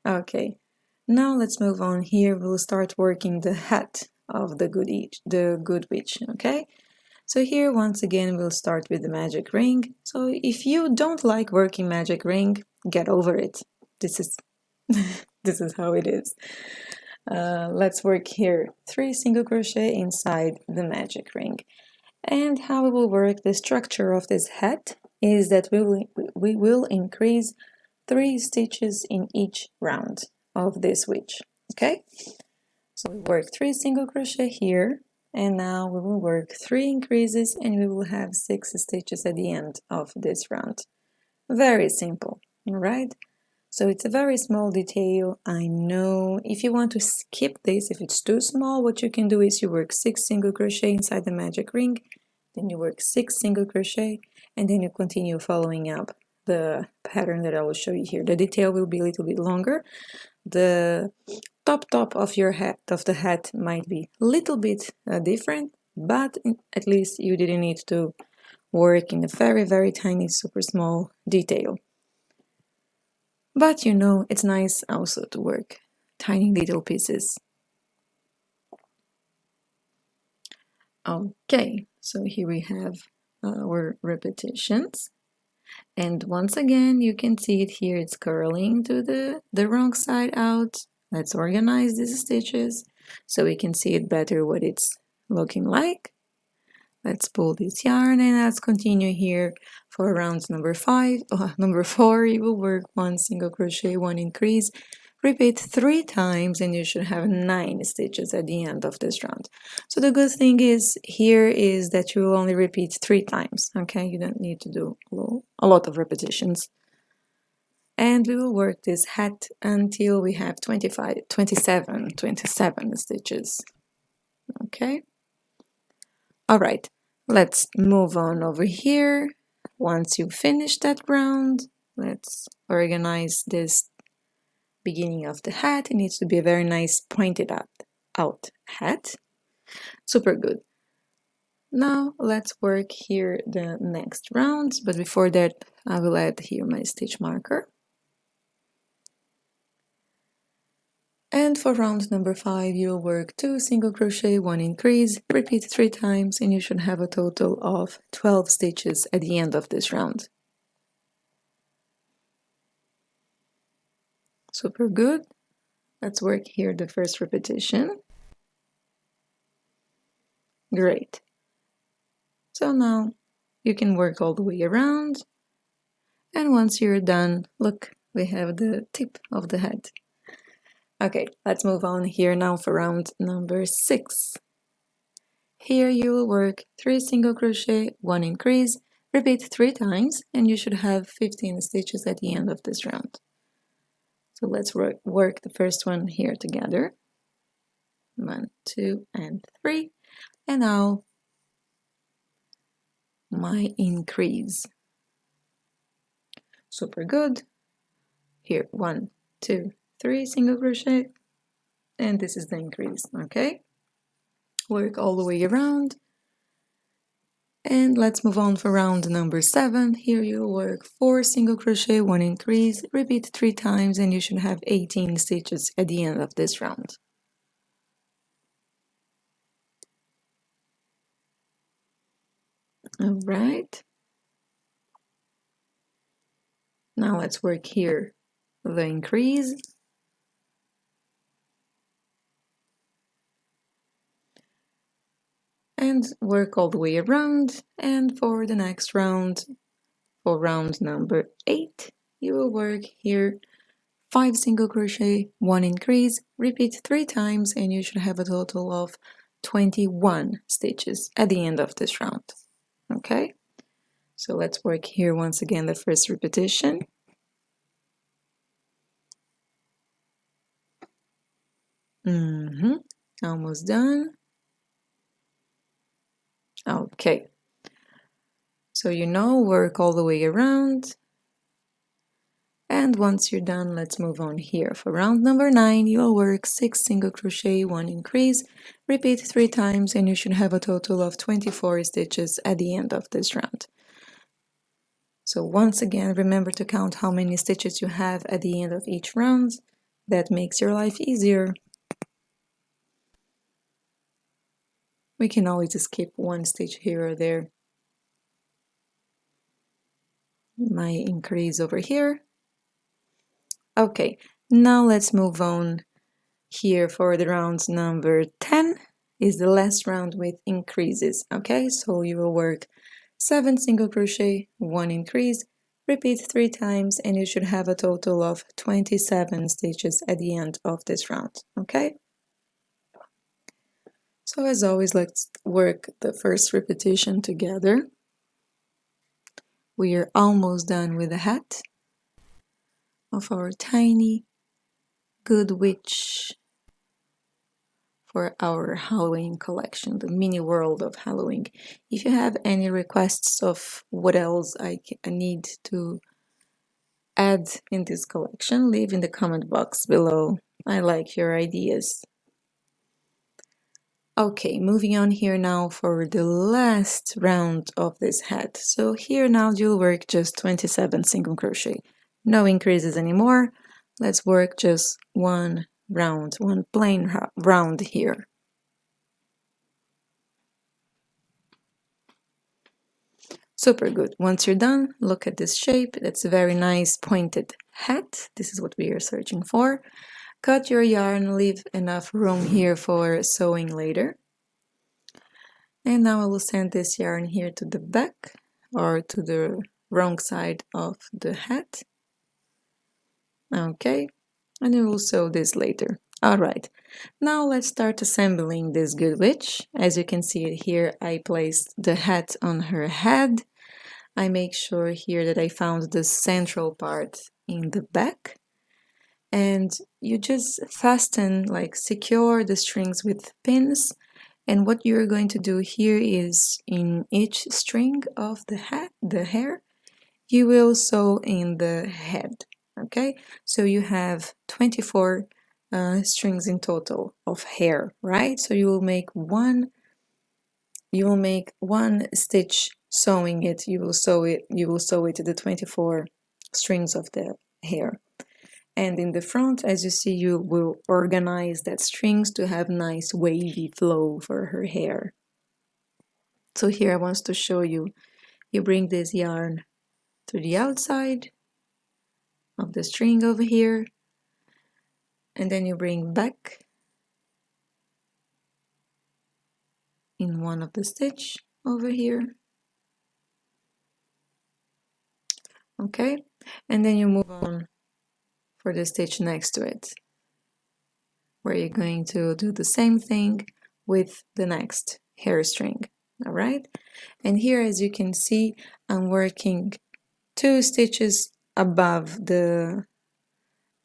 Okay, now let's move on here. We'll start working the hat of the good witch, okay? So here, once again, we'll start with the magic ring. So if you don't like working magic ring, get over it. This is this is how it is. Let's work here 3 single crochet inside the magic ring. And how we will work the structure of this hat is that we will increase 3 stitches in each round of this witch. Okay, so we work 3 single crochet here, and now we will work 3 increases, and we will have 6 stitches at the end of this round. Very simple. All right, so it's a very small detail, I know. If you want to skip this, if it's too small, what you can do is you work 6 single crochet inside the magic ring, then you work 6 single crochet, and then you continue following up the pattern that I will show you here. The detail will be a little bit longer. The top of your hat, of the hat, might be a little bit different, but at least you didn't need to work in a very tiny, super small detail. But you know, it's nice also to work tiny little pieces. Okay, so here we have our repetitions. And once again, you can see it here, it's curling to the wrong side out. Let's organize these stitches so we can see it better what it's looking like. Let's pull this yarn and let's continue here for round number 4. You will work 1 single crochet, 1 increase, repeat 3 times, and you should have 9 stitches at the end of this round. So the good thing is here is that you will only repeat 3 times. Okay, you don't need to do a lot of repetitions. And we will work this hat until we have 27 stitches. Okay. All right, let's move on over here. Once you finish that round, let's organize this beginning of the hat. It needs to be a very nice pointed out hat. Super good. Now let's work here the next rounds, but before that I will add here my stitch marker. And for round number 5, you'll work 2 single crochet, 1 increase, repeat 3 times, and you should have a total of 12 stitches at the end of this round. Super good. Let's work here the first repetition. Great. So now you can work all the way around, and once you're done, look, we have the tip of the hat. Okay, let's move on here now for round number 6. Here you will work 3 single crochet, 1 increase, repeat 3 times, and you should have 15 stitches at the end of this round. So let's work the first one here together. 1, 2, and 3. And now my increase. Super good. Here, 1, 2, 3 single crochet, and this is the increase. Okay, work all the way around, and let's move on for round number 7. Here you'll work 4 single crochet, 1 increase, repeat 3 times, and you should have 18 stitches at the end of this round. All right, now let's work here the increase. And work all the way around, and for the next round, for round number 8, you will work here 5 single crochet, 1 increase, repeat 3 times, and you should have a total of 21 stitches at the end of this round. Okay, so let's work here once again the first repetition. Almost done. Okay, so you know, work all the way around, and once you're done, let's move on here. For round number 9, you'll work 6 single crochet, 1 increase, repeat 3 times, and you should have a total of 24 stitches at the end of this round. So once again, remember to count how many stitches you have at the end of each round that makes your life easier. We can always skip one stitch here or there. My increase over here. Okay, now let's move on here for the round number 10 is the last round with increases. Okay, so you will work 7 single crochet, 1 increase, repeat 3 times, and you should have a total of 27 stitches at the end of this round. Okay, so as always, let's work the first repetition together. We are almost done with the hat of our tiny good witch for our Halloween collection, the mini world of Halloween. If you have any requests of what else I need to add in this collection, leave in the comment box below. I like your ideas. Okay, moving on here now for the last round of this hat. So here now you'll work just 27 single crochet. No increases anymore. Let's work just one round, one plain round here. Super good. Once you're done, look at this shape. That's a very nice pointed hat. This is what we are searching for. Cut your yarn, leave enough room here for sewing later. And now I will send this yarn here to the back or to the wrong side of the hat. Okay, and I will sew this later. Alright, now let's start assembling this good witch. As you can see it here, I placed the hat on her head. I make sure here that I found the central part in the back. And you just fasten, like secure the strings with pins. And what you're going to do here is in each string of the hair, you will sew in the head. Okay, so you have 24 strings in total of hair, right? So you will make one stitch sewing it. You will sew it to the 24 strings of the hair. And in the front, as you see, you will organize that strings to have nice wavy flow for her hair. So here I want to show you, you bring this yarn to the outside of the string over here, and then you bring back in one of the stitch over here. Okay, and then you move on for the stitch next to it, where you're going to do the same thing with the next hair string. All right, and here, as you can see, I'm working 2 stitches above the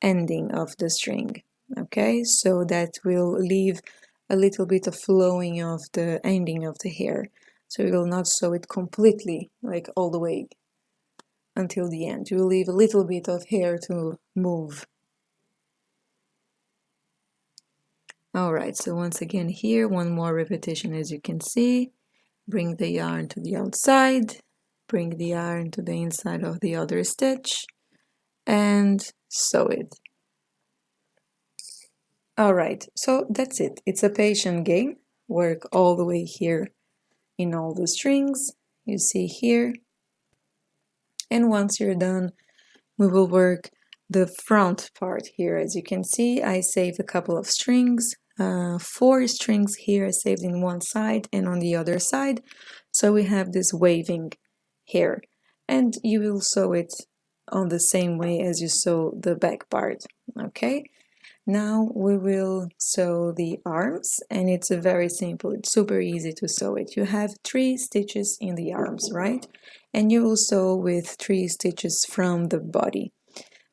ending of the string. Okay, so that will leave a little bit of flowing of the ending of the hair, so you will not sew it completely, like all the way until the end. You will leave a little bit of hair to move. Alright, so once again here, one more repetition. As you can see, bring the yarn to the outside, bring the yarn to the inside of the other stitch, and sew it. Alright, so that's it. It's a patient game. Work all the way here in all the strings you see here. And once you're done, we will work the front part here. As you can see, I saved a couple of strings, 4 strings here I saved in one side and on the other side. So we have this waving hair, and you will sew it on the same way as you sew the back part. Okay, now we will sew the arms, and it's very simple. It's super easy to sew it. You have 3 stitches in the arms, right? And you will sew with 3 stitches from the body.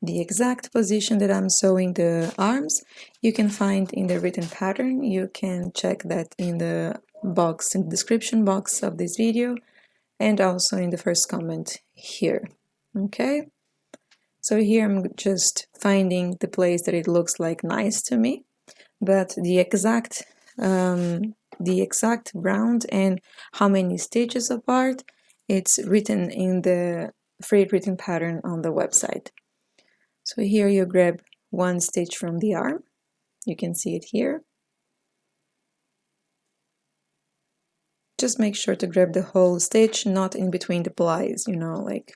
The exact position that I'm sewing the arms, you can find in the written pattern. You can check that in the box, in the description box of this video, and also in the first comment here. Okay, so here I'm just finding the place that it looks like nice to me, but the exact round and how many stitches apart, it's written in the free written pattern on the website. So here you grab one stitch from the arm. You can see it here. Just make sure to grab the whole stitch, not in between the plies, you know, like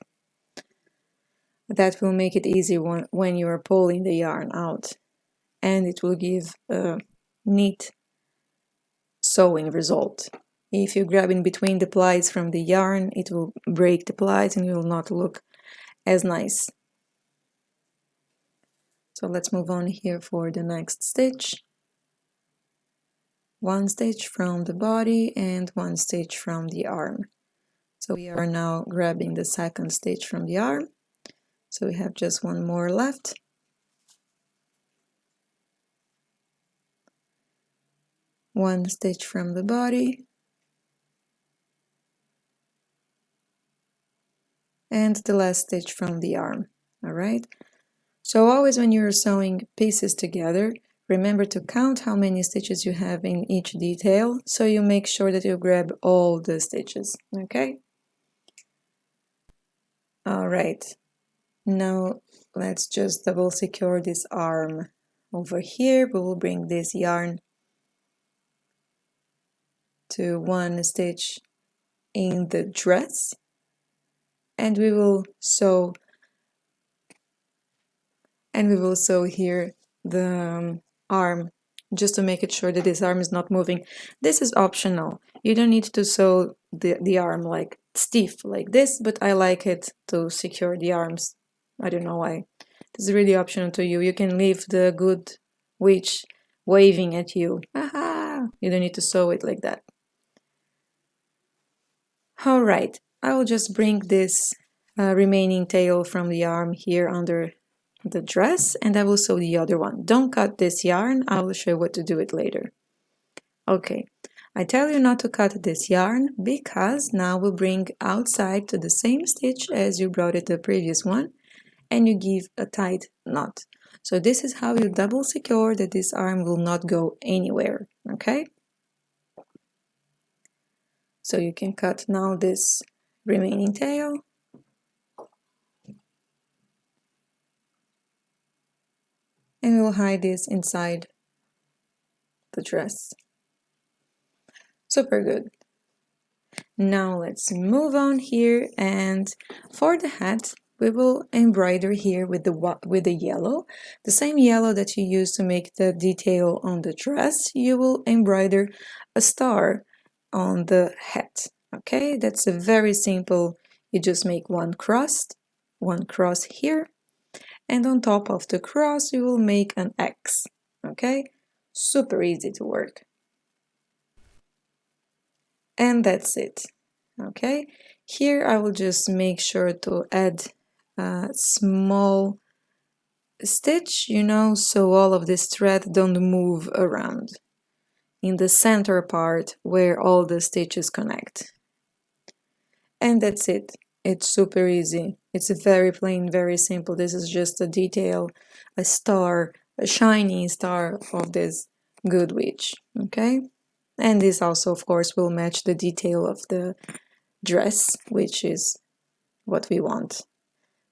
that will make it easy when you are pulling the yarn out, and it will give a neat sewing result. If you grab in between the plies from the yarn, it will break the plies and it will not look as nice. So let's move on here for the next stitch. One stitch from the body and one stitch from the arm. So we are now grabbing the second stitch from the arm. So we have just one more left. One stitch from the body. And the last stitch from the arm. All right. So always when you're sewing pieces together, remember to count how many stitches you have in each detail, so you make sure that you grab all the stitches, okay? All right, now let's just double secure this arm over here. We will bring this yarn to one stitch in the dress, and we will sew here the arm, just to make it sure that this arm is not moving. This is optional. You don't need to sew the arm like stiff like this, but I like it to secure the arms. I don't know why. This is really optional to you. You can leave the good witch waving at you. Aha! You don't need to sew it like that. All right, I will just bring this remaining tail from the arm here under the dress, and I will sew the other one. Don't cut this yarn. I will show you what to do it later. Okay, I tell you not to cut this yarn because now we'll bring outside to the same stitch as you brought it the previous one, and you give a tight knot. So this is how you double secure that this arm will not go anywhere, okay? So you can cut now this remaining tail. And we'll hide this inside the dress. Super good. Now let's move on here, and for the hat we will embroider here with the yellow, the same yellow that you use to make the detail on the dress. You will embroider a star on the hat. Okay, that's a very simple. You just make one cross here, and on top of the cross you will make an X. Okay, super easy to work. And that's it. Okay, here I will just make sure to add a small stitch, you know, so all of this thread don't move around in the center part where all the stitches connect. And that's it. It's super easy. It's very plain, very simple. This is just a detail, a star, a shiny star of this good witch. Okay, and this also of course will match the detail of the dress, which is what we want.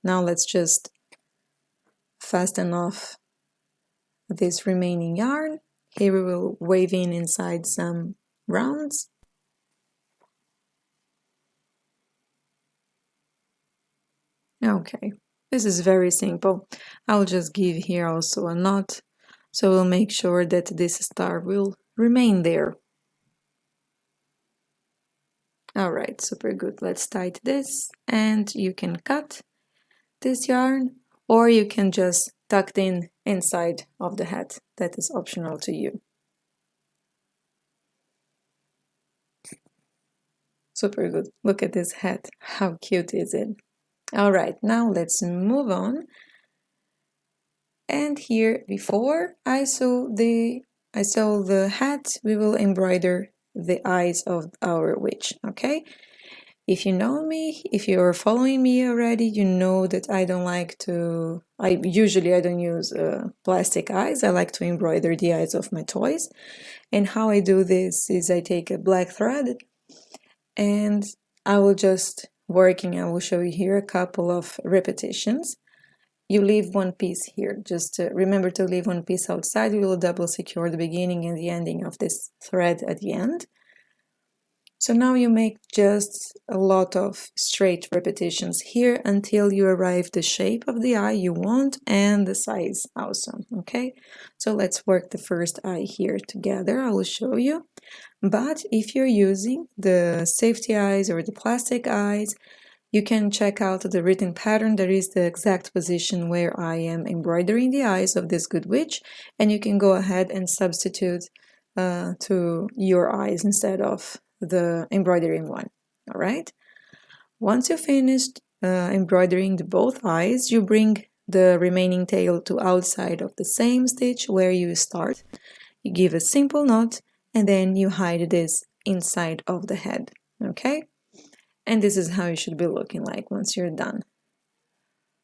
Now let's just fasten off this remaining yarn. Here we will wave in inside some rounds. Okay, this is very simple. I'll just give here also a knot, so we'll make sure that this star will remain there. Alright, super good. Let's tie this, and you can cut this yarn, or you can just tuck it in inside of the hat. That is optional to you. Super good. Look at this hat. How cute is it? All right, now let's move on. And here, before I sew the hat, we will embroider the eyes of our witch. Okay. If you know me, if you're following me already, you know that I don't like to. I don't use plastic eyes. I like to embroider the eyes of my toys. And how I do this is I take a black thread, and I will just I will show you here a couple of repetitions, you leave one piece here. Just remember to leave one piece outside. We will double secure the beginning and the ending of this thread at the end. So now you make just a lot of straight repetitions here until you arrive the shape of the eye you want and the size also, okay? So let's work the first eye here together. I will show you. But if you're using the safety eyes or the plastic eyes, you can check out the written pattern. There is the exact position where I am embroidering the eyes of this good witch, and you can go ahead and substitute to your eyes instead of the embroidering one. All right. Once you finished embroidering both eyes, you bring the remaining tail to outside of the same stitch where you start. You give a simple knot, and then you hide this inside of the head. Okay. And this is how you should be looking like once you're done.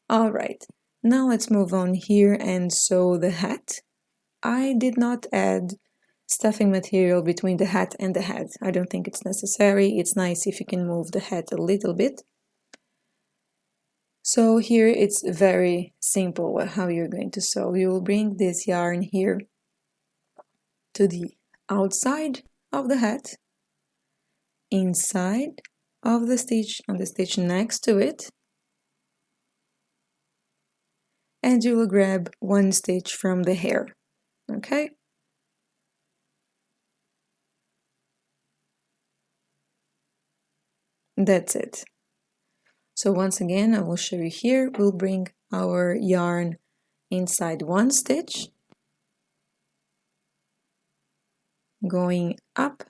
All right, now let's move on here and sew the hat. I did not add stuffing material between the hat and the head. I don't think it's necessary. It's nice if you can move the hat a little bit. So here it's very simple how you're going to sew. You will bring this yarn here to the outside of the hat, inside of the stitch, on the stitch next to it, and you will grab one stitch from the hair, okay? That's it. So once again, I will show you here. We'll bring our yarn inside one stitch, going up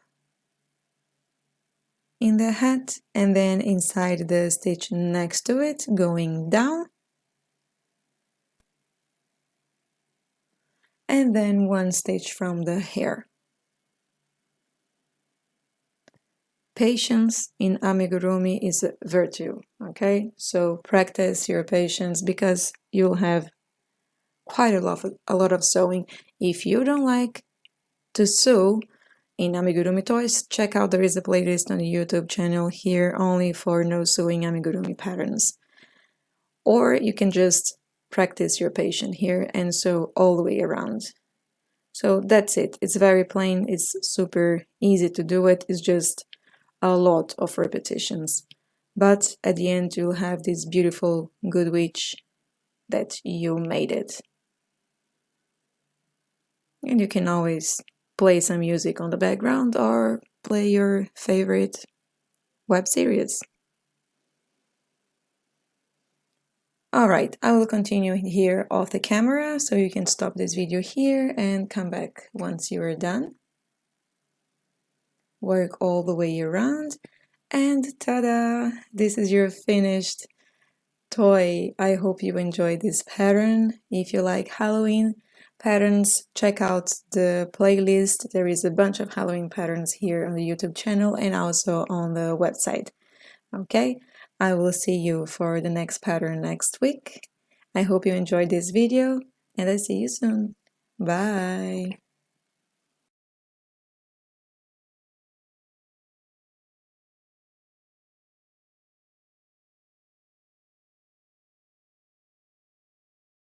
in the hat, and then inside the stitch next to it, going down, and then one stitch from the hair. Patience in amigurumi is a virtue, okay? So practice your patience because you'll have quite a lot of sewing. If you don't like to sew in amigurumi toys, check out, there is a playlist on the YouTube channel here only for no sewing amigurumi patterns. Or you can just practice your patience here and sew all the way around. So that's it. It's very plain. It's super easy to do it. It's just a lot of repetitions. But at the end, you'll have this beautiful good witch that you made it. And you can always play some music on the background or play your favorite web series. Alright, I will continue here off the camera, so you can stop this video here and come back once you are done. Work all the way around, and ta-da! This is your finished toy. I hope you enjoyed this pattern. If you like Halloween patterns, check out the playlist. There is a bunch of Halloween patterns here on the YouTube channel and also on the website. Okay, I will see you for the next pattern next week. I hope you enjoyed this video and I see you soon. Bye!